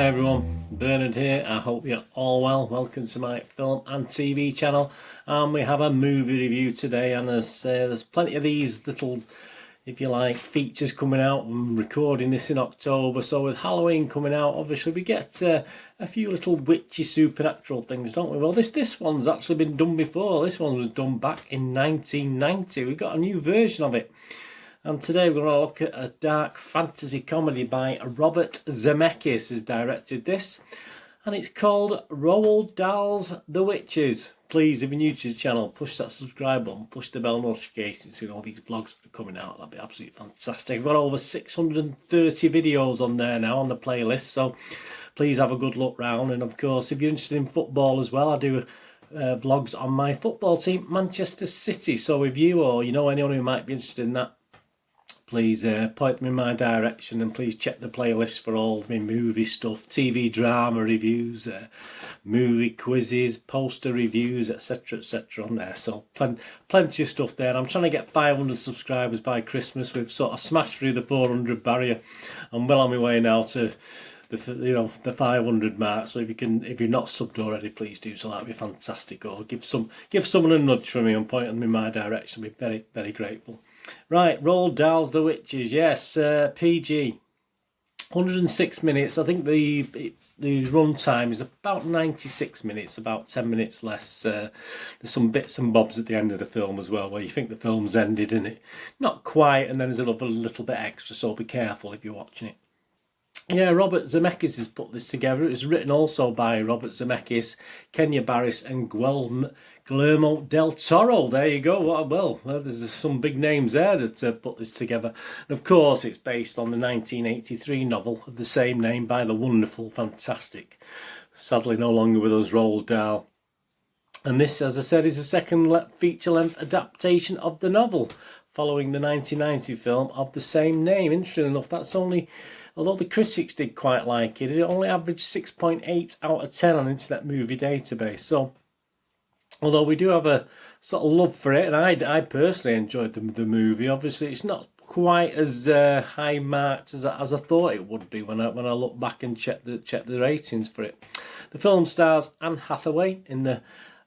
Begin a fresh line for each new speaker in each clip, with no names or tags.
Hi everyone, Bernard here. I hope you're all well. Welcome to my film and TV channel. We have a movie review today, and there's plenty of these little, if you like, features coming out. I'm recording this in October, so with Halloween coming out, obviously we get a few little witchy supernatural things, don't we? Well, this one's actually been done before. This one was done back in 1990. We've got a new version of it. And today we're going to look at a dark fantasy comedy by Robert Zemeckis, who's directed this. And it's called Roald Dahl's The Witches. Please, if you're new to the channel, push that subscribe button, push the bell notification so you know all these vlogs are coming out. That'd be absolutely fantastic. I've got over 630 videos on there now on the playlist, so please have a good look round. And of course, if you're interested in football as well, I do vlogs on my football team, Manchester City. So if you or you know anyone who might be interested in that, please point them in my direction, and please check the playlist for all my movie stuff, TV drama reviews, movie quizzes, poster reviews, etc, etc on there. So plenty of stuff there. I'm trying to get 500 subscribers by Christmas. We've sort of smashed through the 400 barrier. I'm well on my way now to the 500 mark. So if you're not subbed already, please do so. That'd be fantastic. Or give someone a nudge for me and point them in my direction. I'd be very, very grateful. Right, Roald Dahl's The Witches, yes, PG, 106 minutes. I think the run time is about 96 minutes, about 10 minutes less. There's some bits and bobs at the end of the film as well, where you think the film's ended and it not quite, and then there's a little bit extra, so be careful if you're watching it. Yeah, Robert Zemeckis has put this together. It was written also by Robert Zemeckis, Kenya Barris and Guillermo del Toro. There you go. Well, there's some big names there that put this together. And of course, it's based on the 1983 novel of the same name by the wonderful, fantastic, sadly no longer with us, Roald Dahl. And this, as I said, is a second feature-length adaptation of the novel, following the 1990 film of the same name. Interesting enough, that's only, although the critics did quite like it, it only averaged 6.8 out of 10 on Internet Movie Database. So, although we do have a sort of love for it, and I personally enjoyed the movie, obviously it's not quite as high marked as I thought it would be when I look back and check the ratings for it. The film stars Anne Hathaway in the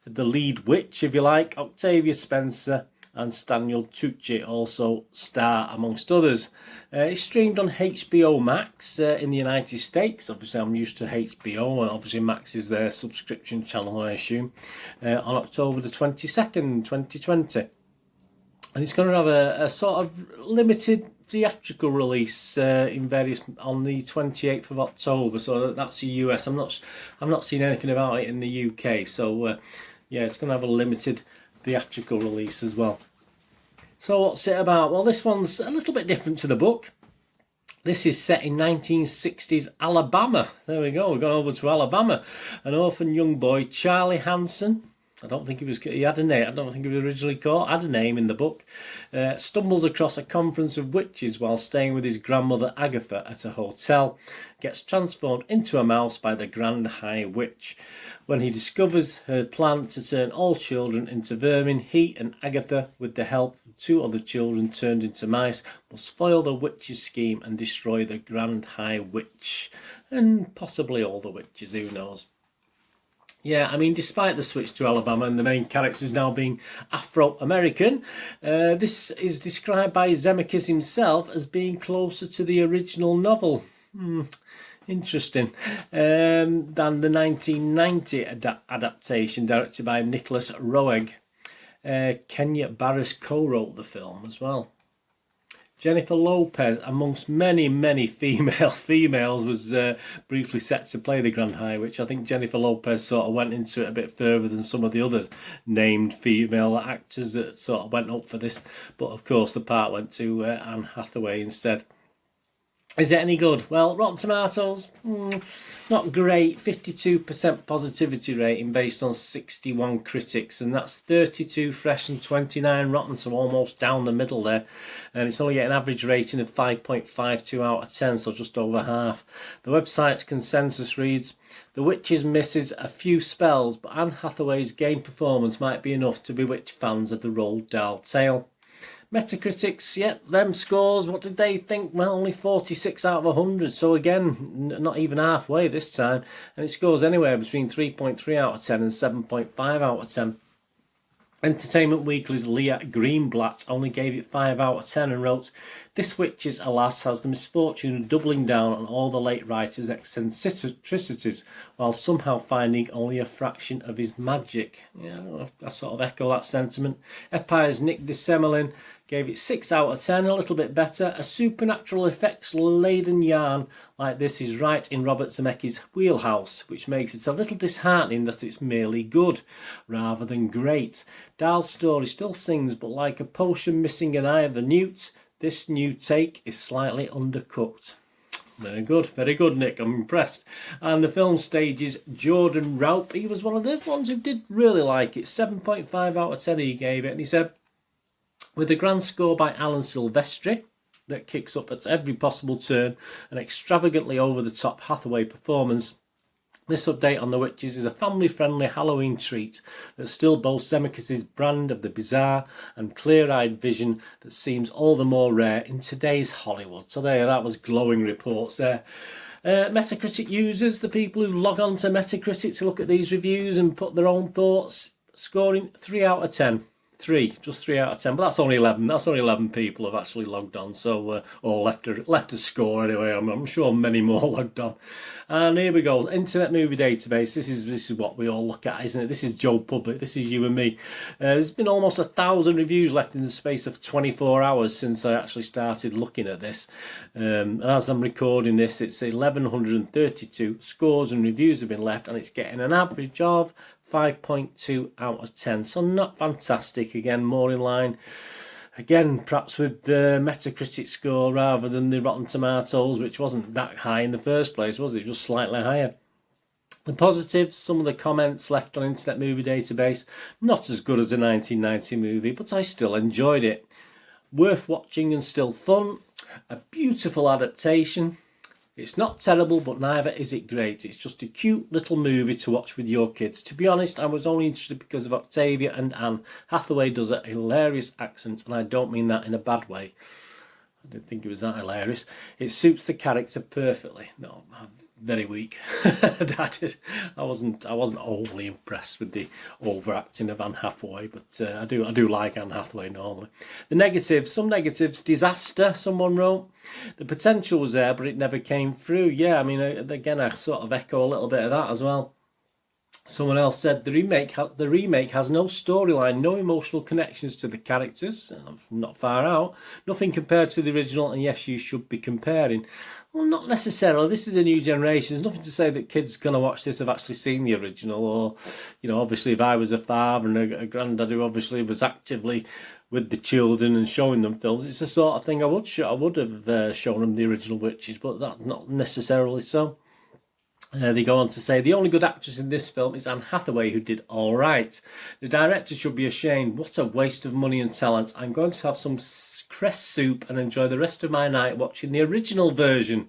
lead witch, if you like, Octavia Spencer, and Staniel Tucci also star amongst others. It's streamed on HBO Max in the United States. Obviously I'm used to HBO, and obviously Max is their subscription channel, I assume, on October the 22nd, 2020. And it's going to have a sort of limited theatrical release in various on the 28th of October. So that's the US. I'm not seeing anything about it in the UK. So yeah, it's going to have a limited theatrical release as well. So what's it about? Well, this one's a little bit different to the book. This is set in 1960s Alabama. There we go, we've gone over to Alabama. An orphan young boy, Charlie Hanson, he had a name, I don't think he was originally called, had a name in the book, stumbles across a conference of witches while staying with his grandmother Agatha at a hotel, gets transformed into a mouse by the Grand High Witch. When he discovers her plan to turn all children into vermin, he and Agatha, with the help of two other children turned into mice, must foil the witch's scheme and destroy the Grand High Witch. And possibly all the witches, who knows. Yeah, I mean, despite the switch to Alabama and the main characters now being Afro-American, this is described by Zemeckis himself as being closer to the original novel. Interesting. Than the 1990 adaptation directed by Nicholas Roeg. Kenya Barris co-wrote the film as well. Jennifer Lopez, amongst many females, was briefly set to play the Grand High Witch. I think Jennifer Lopez sort of went into it a bit further than some of the other named female actors that sort of went up for this. But of course the part went to Anne Hathaway instead. Is it any good? Well, Rotten Tomatoes, not great. 52% positivity rating based on 61 critics, and that's 32 fresh and 29 rotten, so almost down the middle there. And it's only getting an average rating of 5.52 out of 10, so just over half. The website's consensus reads, "The Witches misses a few spells, but Anne Hathaway's game performance might be enough to bewitch fans of the Roald Dahl tale. Metacritic's, yep, them scores, what did they think? Well, only 46 out of 100, so again, not even halfway this time. And it scores anywhere between 3.3 out of 10 and 7.5 out of 10. Entertainment Weekly's Leah Greenblatt only gave it 5 out of 10 and wrote, "This Witches, alas, has the misfortune of doubling down on all the late writer's eccentricities while somehow finding only a fraction of his magic." Yeah, I sort of echo that sentiment. Empire's Nick DeSemelin gave it 6 out of 10, a little bit better. A supernatural effects-laden yarn like this is right in Robert Zemeckis' wheelhouse, which makes it a little disheartening that it's merely good, rather than great. Dahl's story still sings, but like a potion missing an eye of the newt, this new take is slightly undercooked. Very good, Nick. I'm impressed. And the film stages Jordan Raup. He was one of the ones who did really like it. 7.5 out of 10 he gave it, and he said, "With a grand score by Alan Silvestri that kicks up at every possible turn, an extravagantly over-the-top Hathaway performance, this update on The Witches is a family-friendly Halloween treat that still boasts Zemeckis' brand of the bizarre and clear-eyed vision that seems all the more rare in today's Hollywood." So there, that was glowing reports there. Metacritic users, the people who log on to Metacritic to look at these reviews and put their own thoughts, scoring 3 out of 10. Just 3 out of 10, but that's only 11. That's only 11 people have actually logged on, so or left a score anyway. I'm sure many more logged on. And here we go, Internet Movie Database. This is what we all look at, isn't it? This is Joe Public. This is you and me. There's been almost 1,000 reviews left in the space of 24 hours since I actually started looking at this. And as I'm recording this, it's 1,132 scores and reviews have been left, and it's getting an average of 5.2 out of 10, so not fantastic. Again, more in line, again, perhaps with the Metacritic score rather than the Rotten Tomatoes, which wasn't that high in the first place, was it? Just slightly higher. The positives, some of the comments left on Internet Movie Database, not as good as a 1990 movie, but I still enjoyed it. Worth watching and still fun. A beautiful adaptation. It's not terrible, but neither is it great. It's just a cute little movie to watch with your kids. To be honest, I was only interested because of Octavia and Anne. Hathaway does a hilarious accent, and I don't mean that in a bad way. I didn't think it was that hilarious. It suits the character perfectly. No, very weak. I wasn't overly impressed with the overacting of Anne Hathaway, but I do like Anne Hathaway normally. The negatives, some negatives. Disaster, someone wrote. The potential was there, but it never came through. Yeah, I mean, again, I sort of echo a little bit of that as well. Someone else said the remake has no storyline, no emotional connections to the characters. Not far out. Nothing compared to the original, and yes, you should be comparing. Well, not necessarily. This is a new generation. There's nothing to say that kids going to watch this have actually seen the original, or, you know, obviously if I was a father and a granddad who obviously was actively with the children and showing them films, it's the sort of thing I would have shown them the original Witches, but that's not necessarily so. They go on to say, the only good actress in this film is Anne Hathaway, who did all right. The director should be ashamed. What a waste of money and talent. I'm going to have some cress soup and enjoy the rest of my night watching the original version.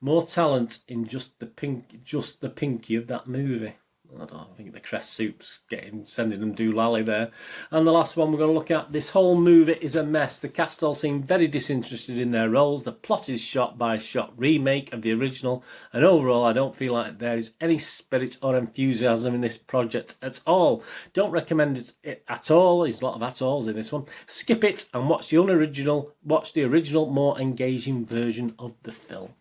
More talent in just the pinky of that movie. I don't think the cress soup's sending them doolally there. And the last one we're going to look at, this whole movie is a mess. The cast all seem very disinterested in their roles. The plot is shot-by-shot remake of the original, and overall I don't feel like there is any spirit or enthusiasm in this project at all. Don't recommend it at all. There's a lot of at-alls in this one. Skip it and watch the original, more engaging version of the film.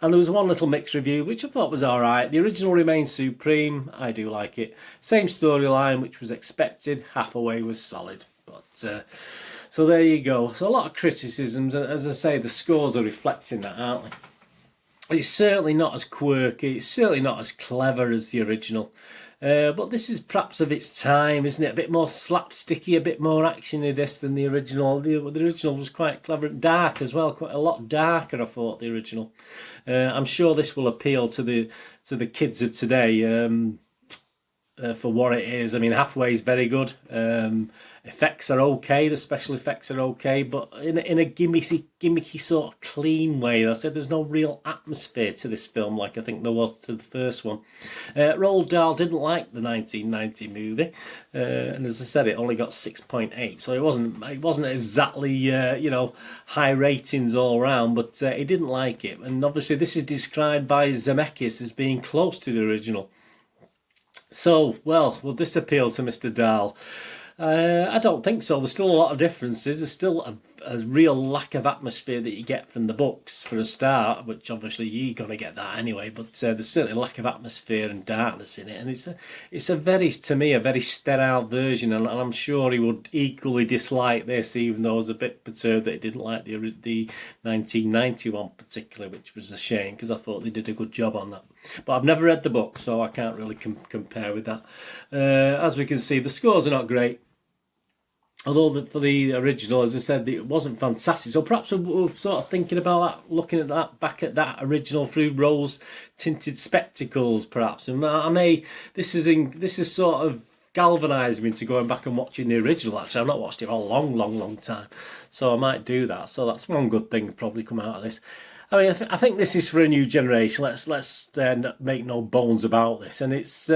And there was one little mixed review which I thought was alright. The original remains supreme. I do like it. Same storyline, which was expected. Hathaway was solid. But so there you go. So a lot of criticisms, and as I say, the scores are reflecting that, aren't they? It's certainly not as quirky. It's certainly not as clever as the original. But this is perhaps of its time, isn't it? A bit more slapsticky, a bit more actiony this than the original. The original was quite clever and dark as well, quite a lot darker, I thought, the original. I'm sure this will appeal to the kids of today. for what it is. I mean, halfway is very good. Effects are okay. The special effects are okay, but in a gimmicky sort of clean way. I said there's no real atmosphere to this film, like I think there was to the first one. Roald Dahl didn't like the 1990 movie, and as I said, it only got 6.8, so it wasn't exactly you know, high ratings all around, but he didn't like it, and obviously this is described by Zemeckis as being close to the original. So, well, will this appeal to Mr. Dahl? I don't think so. There's still a lot of differences. There's still a real lack of atmosphere that you get from the books for a start, which obviously you're going to get that anyway, but there's certainly a lack of atmosphere and darkness in it, and it's a very, to me, a very sterile version, and I'm sure he would equally dislike this, even though I was a bit perturbed that he didn't like the 1991 particularly, which was a shame, because I thought they did a good job on that. But I've never read the book, so I can't really compare with that. As we can see, the scores are not great. Although for the original, as I said, it wasn't fantastic. So perhaps we're sort of thinking about that, looking at that, back at that original through rose-tinted spectacles, perhaps. And this is sort of galvanised me into going back and watching the original. Actually, I've not watched it for a long time, so I might do that. So that's one good thing probably come out of this. I mean, I think this is for a new generation. Let's make no bones about this, and it's.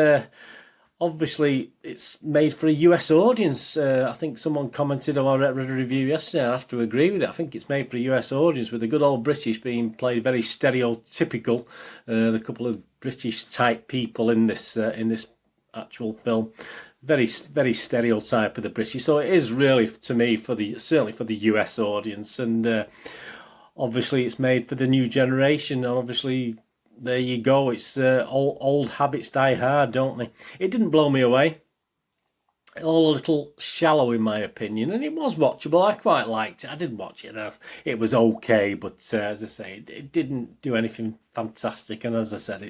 Obviously, it's made for a US audience. I think someone commented on a review yesterday, and I have to agree with it. I think it's made for a US audience, with the good old British being played very stereotypical. The couple of British type people in this actual film, very stereotype of the British. So it is really, to me, certainly for the US audience, and obviously it's made for the new generation. And obviously, there you go. It's old habits die hard, don't they? It didn't blow me away. All a little shallow in my opinion, and it was watchable. I quite liked it. I did watch it. It was okay, but as I say, it didn't do anything fantastic. And as I said,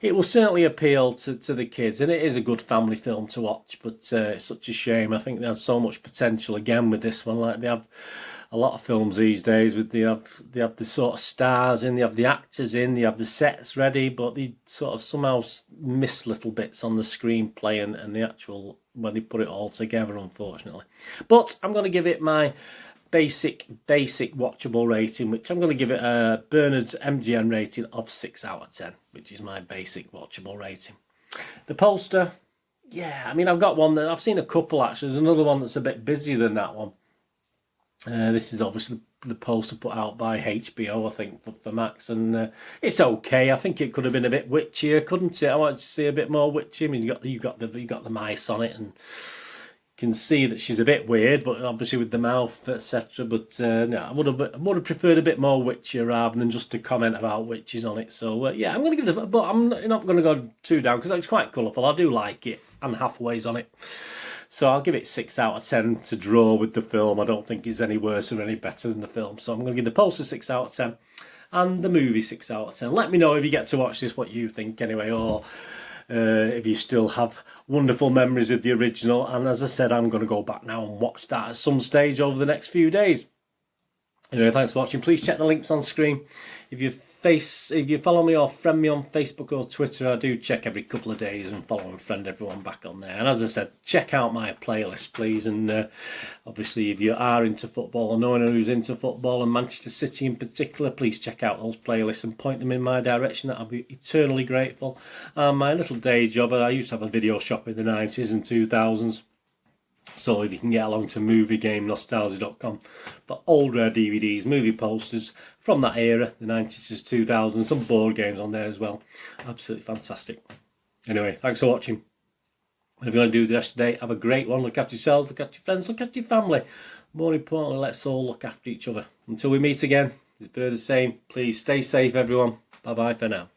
it will certainly appeal to the kids, and it is a good family film to watch. But it's such a shame. I think there's so much potential again with this one. Like they have a lot of films these days, they have the sort of stars in, they have the actors in, they have the sets ready, but they sort of somehow miss little bits on the screenplay and the actual, when they put it all together, unfortunately. But I'm going to give it my basic watchable rating, which I'm going to give it a Bernard's MGM rating of 6 out of 10, which is my basic watchable rating. The poster, yeah, I mean, I've got one that I've seen a couple actually. There's another one that's a bit busier than that one. This is obviously the poster put out by HBO, I think, for Max, and it's okay. I think it could have been a bit witchier, couldn't it? I wanted to see a bit more witchy. I mean, you got the mice on it, and you can see that she's a bit weird, but obviously with the mouth, etc. But no, I would have preferred a bit more witchier rather than just to comment about witches on it. So yeah, I'm going to give it, but I'm not going to go too down because it's quite colourful. I do like it, and halfways on it. So I'll give it 6 out of 10 to draw with the film. I don't think it's any worse or any better than the film. So I'm going to give the poster 6 out of 10 and the movie 6 out of 10. Let me know if you get to watch this what you think anyway, or if you still have wonderful memories of the original. And as I said, I'm going to go back now and watch that at some stage over the next few days. Anyway, thanks for watching. Please check the links on screen. If you follow me or friend me on Facebook or Twitter, I do check every couple of days and follow and friend everyone back on there. And as I said, check out my playlist, please. And obviously, if you are into football or know anyone who's into football and Manchester City in particular, please check out those playlists and point them in my direction. I'll be eternally grateful. My little day job, I used to have a video shop in the 90s and 2000s. So if you can get along to moviegamenostalgia.com for old rare DVDs, movie posters from that era, the 90s to 2000s, some board games on there as well. Absolutely fantastic. Anyway, thanks for watching. If you're going to do the rest of the day, have a great one. Look after yourselves, look after your friends, look after your family. More importantly, let's all look after each other. Until we meet again, as Bird is saying, please stay safe, everyone. Bye-bye for now.